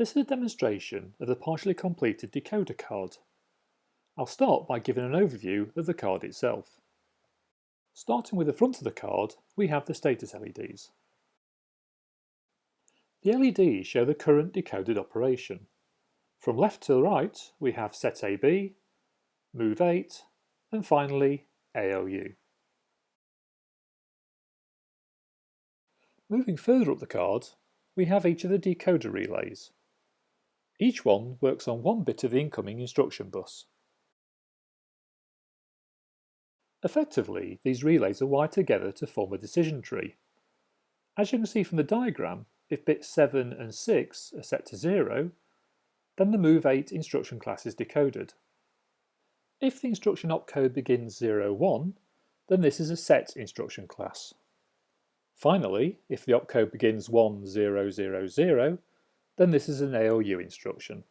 This is a demonstration of the partially completed decoder card. I'll start by giving an overview of the card itself. Starting with the front of the card, we have the status LEDs. The LEDs show the current decoded operation. From left to right, we have Set AB, Move 8, and finally ALU. Moving further up the card, we have each of the decoder relays. Each one works on one bit of the incoming instruction bus. Effectively, these relays are wired together to form a decision tree. As you can see from the diagram, if bits 7 and 6 are set to 0, then the Move 8 instruction class is decoded. If the instruction opcode begins 01, then this is a set instruction class. Finally, if the opcode begins 1000, then this is an ALU instruction.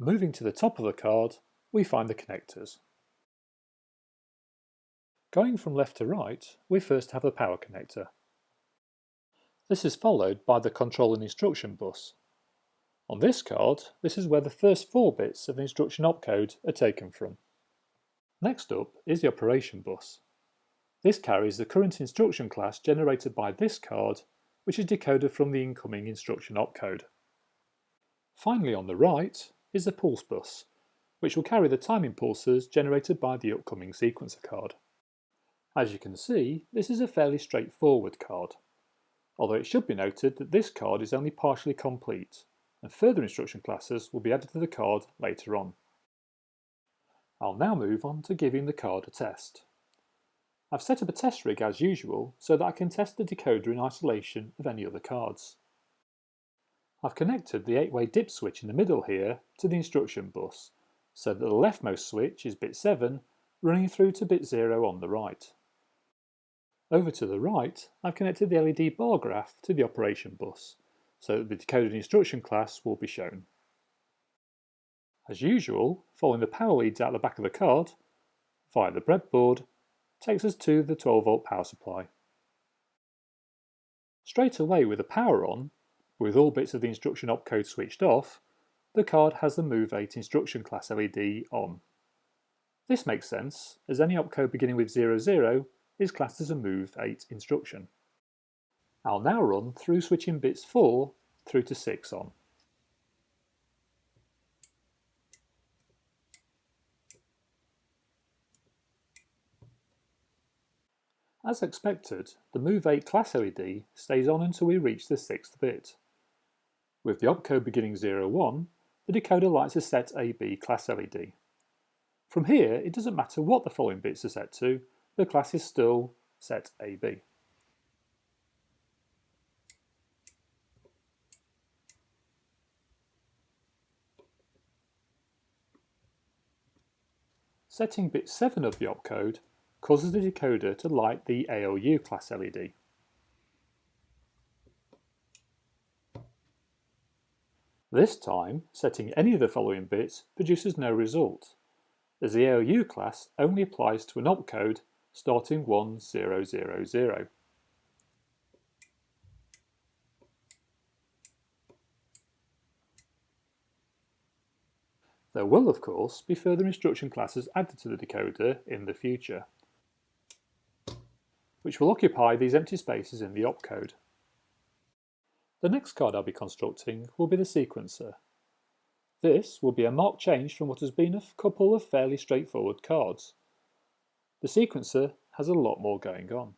Moving to the top of the card, we find the connectors. Going from left to right, we first have the power connector. This is followed by the control and instruction bus. On this card, this is where the first 4 bits of the instruction opcode are taken from. Next up is the operation bus. This carries the current instruction class generated by this card, which is decoded from the incoming instruction opcode. Finally on the right is the pulse bus, which will carry the time impulses generated by the upcoming sequencer card. As you can see, this is a fairly straightforward card, although it should be noted that this card is only partially complete, and further instruction classes will be added to the card later on. I'll now move on to giving the card a test. I've set up a test rig as usual so that I can test the decoder in isolation of any other cards. I've connected the 8-way dip switch in the middle here to the instruction bus, so that the leftmost switch is bit 7 running through to bit 0 on the right. Over to the right, I've connected the LED bar graph to the operation bus, so that the decoded instruction class will be shown. As usual, following the power leads out the back of the card, via the breadboard, takes us to the 12-volt power supply. Straight away with the power on, with all bits of the instruction opcode switched off, the card has the Move 8 instruction class LED on. This makes sense, as any opcode beginning with 00 is classed as a Move 8 instruction. I'll now run through switching bits 4 through to 6 on. As expected, the Move 8 class LED stays on until we reach the 6th bit. With the opcode beginning 01, the decoder lights a Set AB class LED. From here, it doesn't matter what the following bits are set to, the class is still Set AB. Setting bit 7 of the opcode causes the decoder to light the ALU class LED. This time, setting any of the following bits produces no result, as the ALU class only applies to an opcode starting 1000. There will, of course, be further instruction classes added to the decoder in the future, which will occupy these empty spaces in the opcode. The next card I'll be constructing will be the sequencer. This will be a marked change from what has been a couple of fairly straightforward cards. The sequencer has a lot more going on.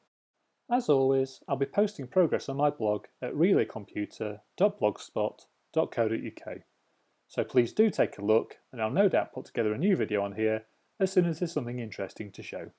As always, I'll be posting progress on my blog at relaycomputer.blogspot.co.uk. So please do take a look, and I'll no doubt put together a new video on here as soon as there's something interesting to show.